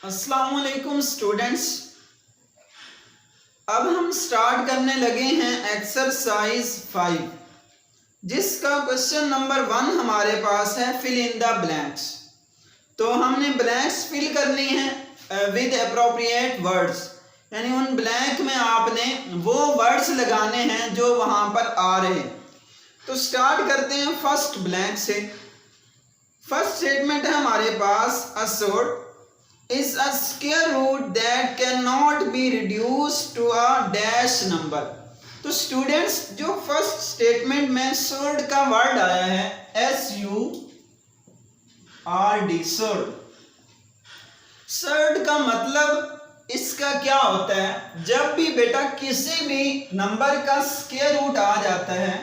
अस्सलाम वालेकुम स्टूडेंट्स। अब हम स्टार्ट करने लगे हैं एक्सरसाइज 5, जिसका क्वेश्चन नंबर 1 हमारे पास है फिल इन द ब्लैंक्स। तो हमने ब्लैंक्स फिल करनी है विद अप्रोप्रिएट वर्ड्स, यानी उन ब्लैंक में आपने वो वर्ड्स लगाने हैं जो वहां पर आ रहे हैं। तो स्टार्ट करते हैं फर्स्ट ब्लैंक से। फर्स्ट स्टेटमेंट है हमारे पास अ sort is a square root that cannot be reduced to a dash number। तो स्टूडेंट्स, जो फर्स्ट स्टेटमेंट में सोर्ड का वर्ड आया है SURD, सोर्ड, सोर्ड का मतलब इसका क्या होता है? जब भी बेटा किसी भी नंबर का स्क्वायर रूट आ जाता है,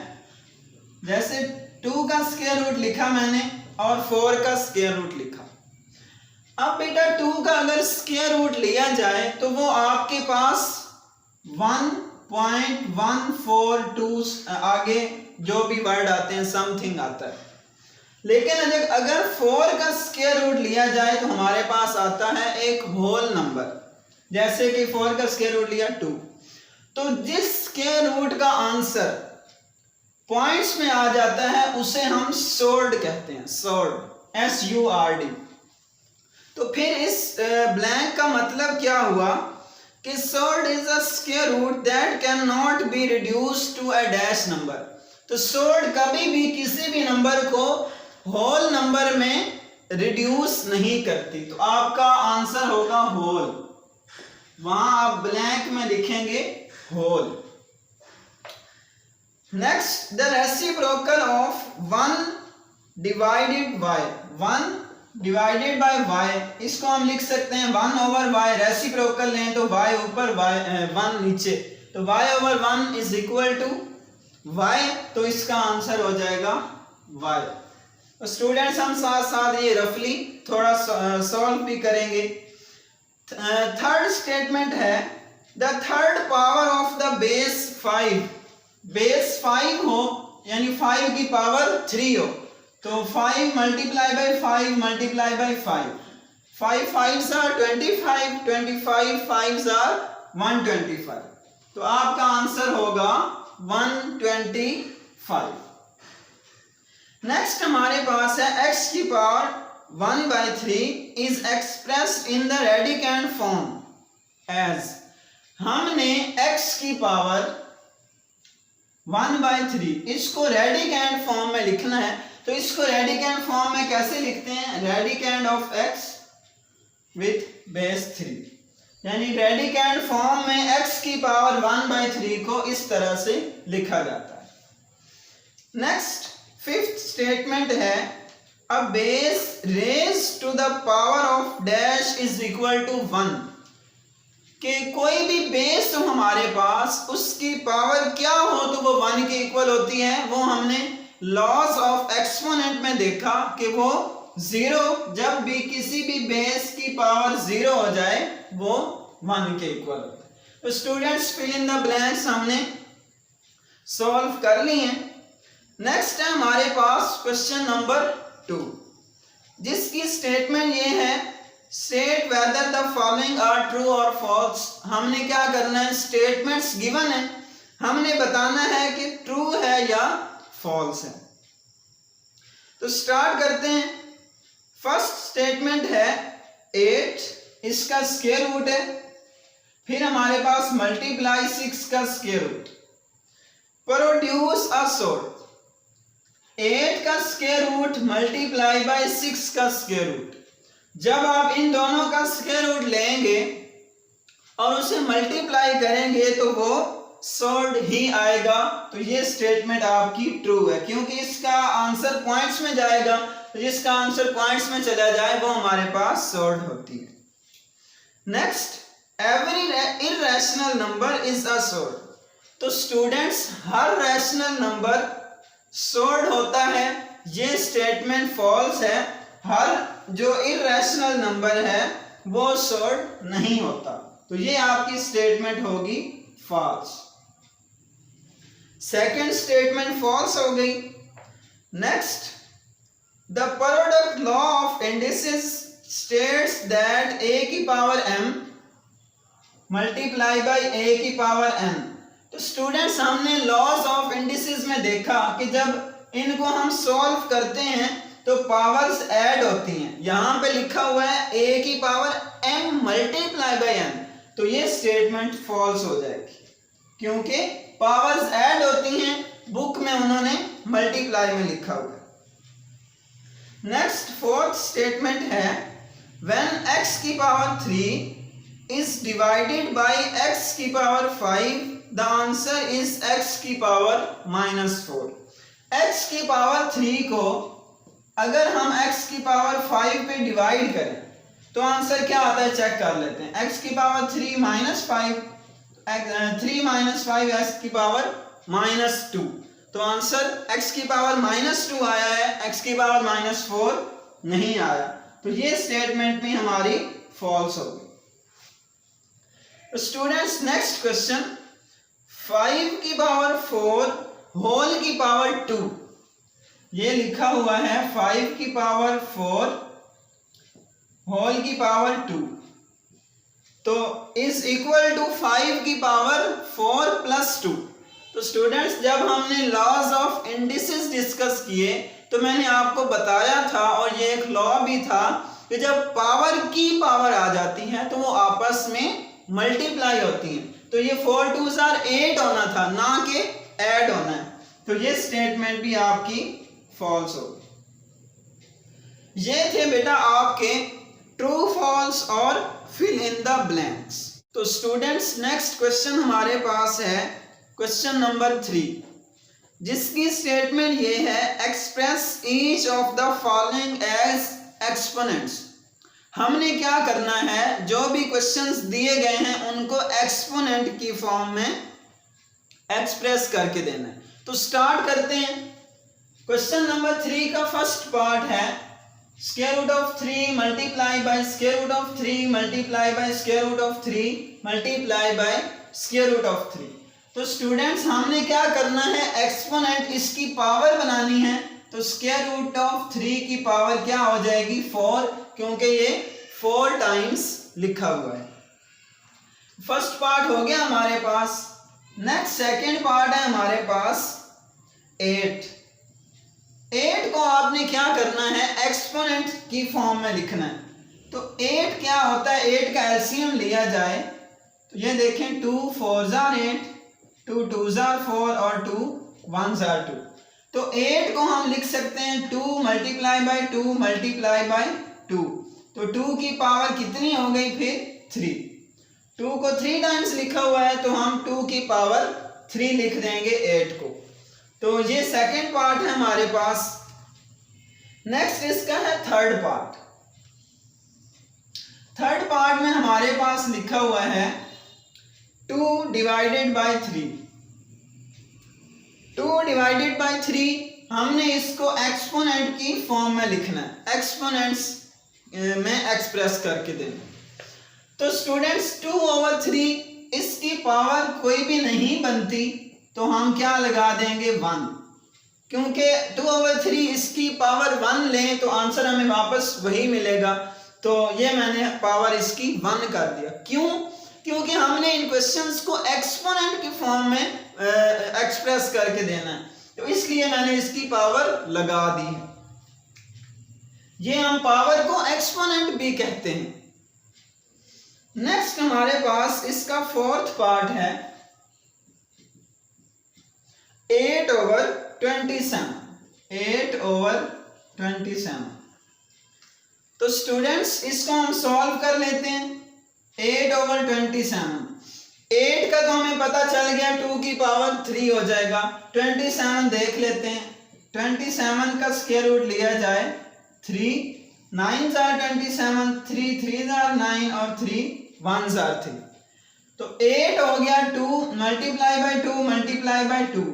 जैसे 2 का स्क्वायर रूट लिखा मैंने और 4 का स्क्वायर रूट लिखा। अब बेटा 2 का अगर स्क्वायर रूट लिया जाए तो वो आपके पास 1.142 आगे जो भी वर्ड आते हैं समथिंग आता है। लेकिन अगर 4 का स्क्वायर रूट लिया जाए तो हमारे पास आता है एक होल नंबर, जैसे कि 4 का स्क्वायर रूट लिया 2। तो जिस स्क्वायर रूट का आंसर पॉइंट्स में आ जाता है उसे हम सोर्ड कहते हैं, सोर्ड, SURD। तो फिर इस ब्लैंक का मतलब क्या हुआ कि surd is a square root that can not be reduced to a dash number. तो सोर्ड कभी भी किसी भी नंबर को होल नंबर में रिड्यूस नहीं करती। तो आपका आंसर होगा होल, वहां आप ब्लैंक में लिखेंगे whole. Next, the reciprocal of 1 divided by 1 divided by y, इसको हम लिख सकते हैं 1/y। रेसिप्रोकल लें तो y ऊपर 1 नीचे, तो y/1 is equal to y। तो इसका आंसर हो जाएगा y। तो स्टूडेंट्स, हम साथ साथ ये रफली थोड़ा सॉल्व भी करेंगे। थर्ड स्टेटमेंट है the third power of the base 5, base 5 हो यानी 5 की पावर 3 हो, तो 5 multiply by 5 multiply by 5, 5 5s are 25, 25 5s are 125। तो आपका आंसर होगा 125। नेक्स्ट हमारे पास है x की power 1/3 is expressed in the radicand form as. हमने x की पावर 1/3 इसको रेडिकैंड फॉर्म में लिखना है। तो इसको रेडिकैंड फॉर्म में कैसे लिखते हैं? रेडिकैंड ऑफ x विथ बेस 3, यानी रेडिकैंड फॉर्म में x की पावर 1/3 को इस तरह से लिखा जाता है। नेक्स्ट, फिफ्थ स्टेटमेंट है a base raise to the power of dash is equal to 1, कि कोई भी बेस हो हमारे पास उसकी पावर क्या हो तो वो 1 के इक्वल होती है। वो हमने लॉस ऑफ एक्सपोनेंट में देखा कि वो 0, जब भी किसी भी बेस की पावर 0 हो जाए वो 1 के इक्वल होता है। तो students, fill in the blanks हमने सॉल्व कर ली हैं। नेक्स्ट है हमारे पास क्वेश्चन नंबर 2, जिसकी स्टेटमेंट ये है state whether the following are true और फॉल्स। हमने क्या करना है? स्टेटमेंट्स गिवन है, हमने बताना है कि ट्रू है या फॉल्स है। तो स्टार्ट करते हैं। फर्स्ट स्टेटमेंट है 8, इसका स्क्वायर रूट है। फिर हमारे पास मल्टीप्लाई 6 का square root, produce a surd. 8 का स्क्वायर रूट मल्टीप्लाई बाय 6 का स्क्वायर रूट। जब आप इन दोनों का स्क्वायर रूट लेंगे और उसे मल्टीप्लाई करेंगे तो वो सोर्ड ही आएगा। तो ये स्टेटमेंट आपकी ट्रू है, क्योंकि इसका आंसर पॉइंट्स में जाएगा। तो जिसका आंसर पॉइंट्स में चला जाए वो हमारे पास सोर्ड होती है। Next, every irrational number is a sword. तो स्टूडेंट्स, हर रैशनल नंबर सोर्ड होता है, ये स्टेटमेंट फॉल्स है। हर जो इररेशनल नंबर है वो सोर्ड नहीं होता। तो ये आपकी स्टेटमेंट होगी फॉल्स। सेकेंड स्टेटमेंट फॉल्स हो गई। Next, the product law of indices states that a की power m multiply by a की पावर n। तो स्टूडेंट्स हमने लॉज ऑफ इंडिसेस में देखा कि जब इनको हम सॉल्व करते हैं तो पावर्स ऐड होती हैं। यहां पे लिखा हुआ है a की power m multiply by n, तो ये स्टेटमेंट फॉल्स हो जाएगी क्योंकि पावर्स ऐड होती हैं, बुक में उन्होंने मल्टीप्लाई में लिखा हुआ है। नेक्स्ट फोर्थ स्टेटमेंट है व्हेन x की power 3 is divided by x की power 5 the answer is x की पावर -4। x की पावर 3 को अगर हम x की पावर 5 पे डिवाइड करें तो आंसर क्या आता है चेक कर लेते हैं। x की पावर 3 -5, 3 - 5 x की पावर -2, तो आंसर x की पावर -2 आया है, x की पावर -4 नहीं आया, तो ये स्टेटमेंट भी हमारी फॉल्स होगी। स्टूडेंट्स नेक्स्ट क्वेश्चन 5 की पावर 4 होल की पावर 2, ये लिखा हुआ है 5 की पावर 4 होल की पावर 2 तो इज इक्वल टू 5 की पावर 4 प्लस 2। तो स्टूडेंट्स जब हमने लॉज ऑफ इंडिसेस डिस्कस किए तो मैंने आपको बताया था और ये एक लॉ भी था कि जब पावर की पावर आ जाती है तो वो आपस में मल्टीप्लाई होती हैं, तो ये 4 2s are 8 होना था, ना कि ऐड होना है, तो ये स्टेटमेंट भी आपकी फॉल्स होगी। ये थे बेटा आपके ट्रू फॉल्स और फिल इन द ब्लैंक्स। तो स्टूडेंट्स नेक्स्ट क्वेश्चन हमारे पास है क्वेश्चन नंबर 3, जिसकी स्टेटमेंट ये है express each of the following as exponents. हमने क्या करना है, जो भी क्वेश्चंस दिए गए हैं उनको एक्सपोनेंट की फॉर्म में एक्सप्रेस करके देना है। तो स्टार्ट करते हैं। क्वेश्चन नंबर 3 का फर्स्ट पार्ट है square root of 3 multiply by square root of 3 multiply by square root of 3 multiply by square root of 3। तो स्टूडेंट्स हमने क्या करना है, एक्सपोनेंट इसकी पावर बनानी है, तो स्क्वायर रूट ऑफ 3 की पावर क्या हो जाएगी 4, क्योंकि ये 4 टाइम्स लिखा हुआ है। फर्स्ट पार्ट हो गया हमारे पास। नेक्स्ट सेकंड पार्ट है हमारे पास 8 को आपने क्या करना है, एक्सपोनेंट की फॉर्म में लिखना है। तो 8 क्या होता है, 8 का एलसीएम लिया जाए तो ये देखें 2 4s are 8, 2 2s are 4 और 2 1s are 2। तो 8 को हम लिख सकते हैं 2 मल्टीप्लाई बाय 2 मल्टीप्लाई बाय 2, तो 2 की पावर कितनी हो गई फिर 3। 2 को 3 टाइम्स लिखा हुआ है तो हम 2 की पावर 3 लिख देंगे 8 को। तो ये सेकंड पार्ट है हमारे पास। नेक्स्ट इसका है थर्ड पार्ट। थर्ड पार्ट में हमारे पास लिखा हुआ है 2 डिवाइडेड बाय 3। 2 डिवाइडेड बाय 3 हमने इसको एक्सपोनेंट की फॉर्म में लिखना है, एक्सपोनेंट्स में एक्सप्रेस करके देना। तो स्टूडेंट्स 2/3 इसकी पावर कोई भी नहीं बनती तो हम क्या लगा देंगे 1, क्योंकि 2/3 इसकी पावर 1 लें तो आंसर हमें वापस वही मिलेगा, तो ये मैंने पावर इसकी 1 कर दिया। क्यों? क्योंकि हमने इन क्वेश्चंस को एक्सपोनेंट की फॉर्म में एक्सप्रेस करके देना है, तो इसलिए मैंने इसकी पावर लगा दी है। ये हम पावर को एक्सपोनेंट भी कहते हैं। नेक्स्ट हमारे पास इसका फोर्थ पार्ट है 8/27। 8/27। तो स्टूडेंट्स इसको हम सॉल्व कर लेते हैं। 8/27, 8 का तो हमें पता चल गया 2 की पावर 3 हो जाएगा। 27 देख लेते हैं, 27 का स्क्वायर रूट लिया जाए 3, 9s are 27, 3 3s are 9 और 3 1s are 3। तो 8 हो गया 2 मल्टीप्लाई बाय 2 मल्टीप्लाई बाय 2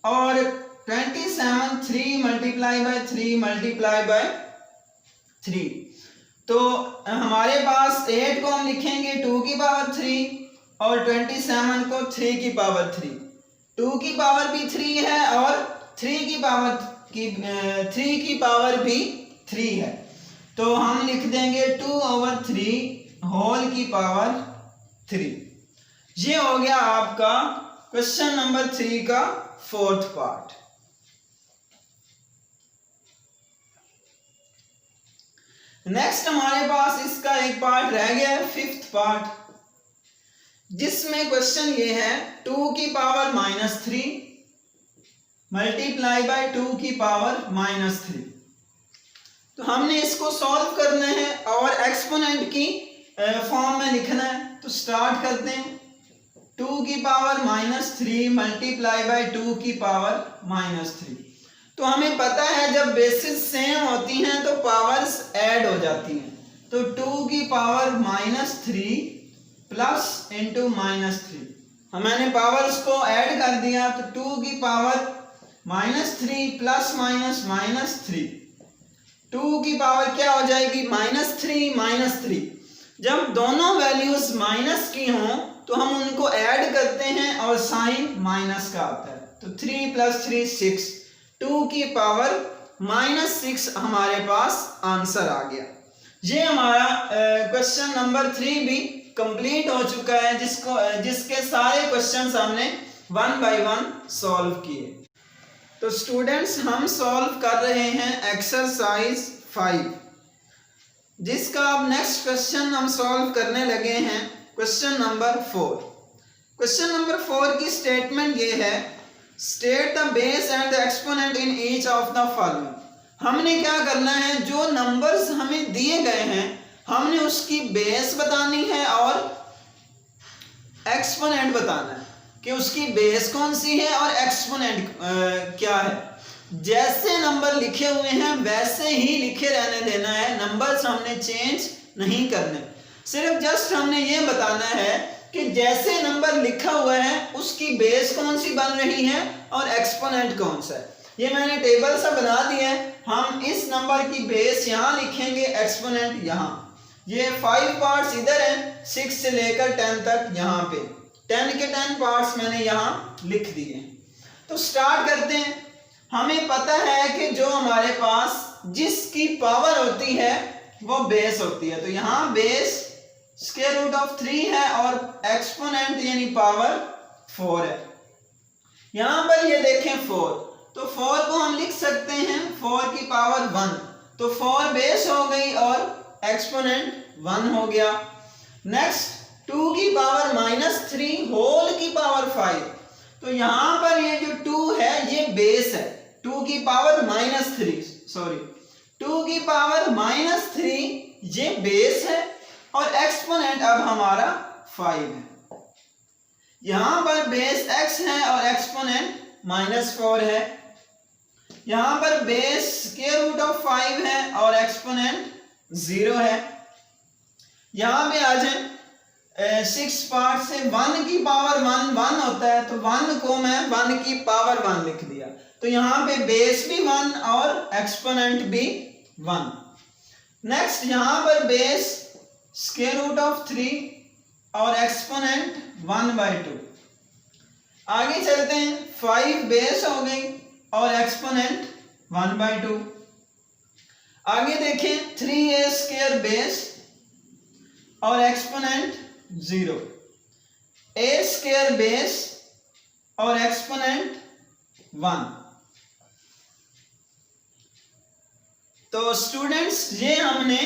और 27 3 मल्टीप्लाई बाय 3 मल्टीप्लाई बाय 3। तो हमारे पास 8 को हम लिखेंगे 2 की पावर 3 और 27 को 3 की पावर 3। 2 की पावर भी 3 है और 3 की पावर भी 3 है। तो हम लिख देंगे 2/3 होल की पावर 3। ये हो गया आपका क्वेश्चन नंबर 3 का 4th पार्ट। नेक्स्ट हमारे पास इसका एक पार्ट रह गया है 5th पार्ट, जिसमें क्वेश्चन ये है 2 की पावर -3 मल्टीप्लाई बाय 2 की पावर -3। तो हमने इसको सॉल्व करना है और एक्सपोनेंट की फॉर्म में लिखना है। तो स्टार्ट करते हैं। 2 की पावर -3 मल्टीप्लाई बाय 2 की पावर -3। तो हमें पता है जब बेसिस सेम होती हैं तो पावर्स ऐड हो जाती हैं। तो 2 की पावर -3 प्लस इंटू -3, मैंने पावर्स को ऐड कर दिया। तो 2 की पावर -3 प्लस -3, 2 की पावर क्या हो जाएगी -3। जब दोनों वैल्यूज माइनस की हों तो हम उनको ऐड करते हैं और साइन माइनस का आता है। तो 3 + 3 6, 2 की पावर -6 हमारे पास आंसर आ गया। ये हमारा क्वेश्चन नंबर 3 भी कंप्लीट हो चुका है, जिसके सारे क्वेश्चंस हमने 1 बाय 1 सॉल्व किए। तो स्टूडेंट्स हम सॉल्व कर रहे हैं एक्सरसाइज 5, जिसका अब नेक्स्ट क्वेश्चन हम सॉल्व करने लगे हैं क्वेश्चन नंबर 4। क्वेश्चन नंबर 4 की स्टेटमेंट ये है, state the base and the exponent in each of the following. हमने क्या करना है, जो नंबर्स हमें दिए गए हैं हमने उसकी बेस बतानी है और एक्सपोनेंट बताना है कि उसकी बेस कौन सी है और एक्सपोनेंट क्या है। जैसे नंबर लिखे हुए हैं वैसे ही लिखे रहने देना है, नंबर्स हमने चेंज नहीं करने। सिर्फ जस्ट हमने ये बताना है कि जैसे नंबर लिखा हुआ है उसकी बेस कौन सी बन रही है और एक्सपोनेंट कौन सा है। ये मैंने टेबल सा बना दिया है। हम इस नंबर की बेस यहाँ लिखेंगे, एक्सपोनेंट यहाँ। ये 5 पार्ट्स इधर हैं, 6 से लेकर 10 तक यहाँ पे 10 के 10 पार्ट्स मैंने यहाँ लिख दिए। तो स्टार्ट करते हैं। हमें पता है कि जो हमारे पास जिसकी पावर होती है वो बेस होती है। तो यहाँ बेस √3 है और एक्सपोनेंट यानी पावर 4 है। यहाँ पर ये देखें 4, तो 4 को हम लिख सकते हैं 4 की पावर 1। तो 4 बेस हो गई और एक्सपोनेंट 1 हो गया। नेक्स्ट 2 की पावर -3 होल की पावर 5। तो यहाँ पर ये जो 2 है ये बेस है। 2 की पावर -3 2 की पावर -3 ये बेस है और एक्सपोनेंट अब हमारा 5 है। यहां पर बेस x है और एक्सपोनेंट -4 है। यहां पर बेस √5 है और एक्सपोनेंट 0 है। यहां पे आ जाए 6 पार्ट से 1 की पावर 1 होता है, तो 1 को मैं 1 की पावर 1 लिख दिया। तो यहाँ पे बेस भी 1 और एक्सपोनेंट भी 1। नेक्स्ट यहाँ पर बेस √3 और एक्सपोनेंट 1/2। आगे चलते हैं। 5 बेस हो गई और एक्सपोनेंट 1/2। आगे देखें 3a² बेस और एक्सपोनेंट 0, a² बेस और एक्सपोनेंट 1। तो स्टूडेंट्स ये हमने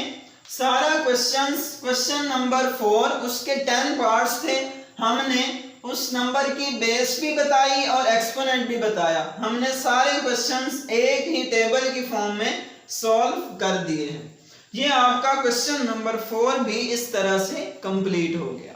सारा क्वेश्चन नंबर 4 उसके 10 पार्ट्स थे। हमने उस नंबर की बेस भी बताई और एक्सपोनेंट भी बताया। हमने सारे क्वेश्चंस एक ही टेबल की फॉर्म में सॉल्व कर दिए हैं। ये आपका क्वेश्चन नंबर 4 भी इस तरह से कंप्लीट हो गया।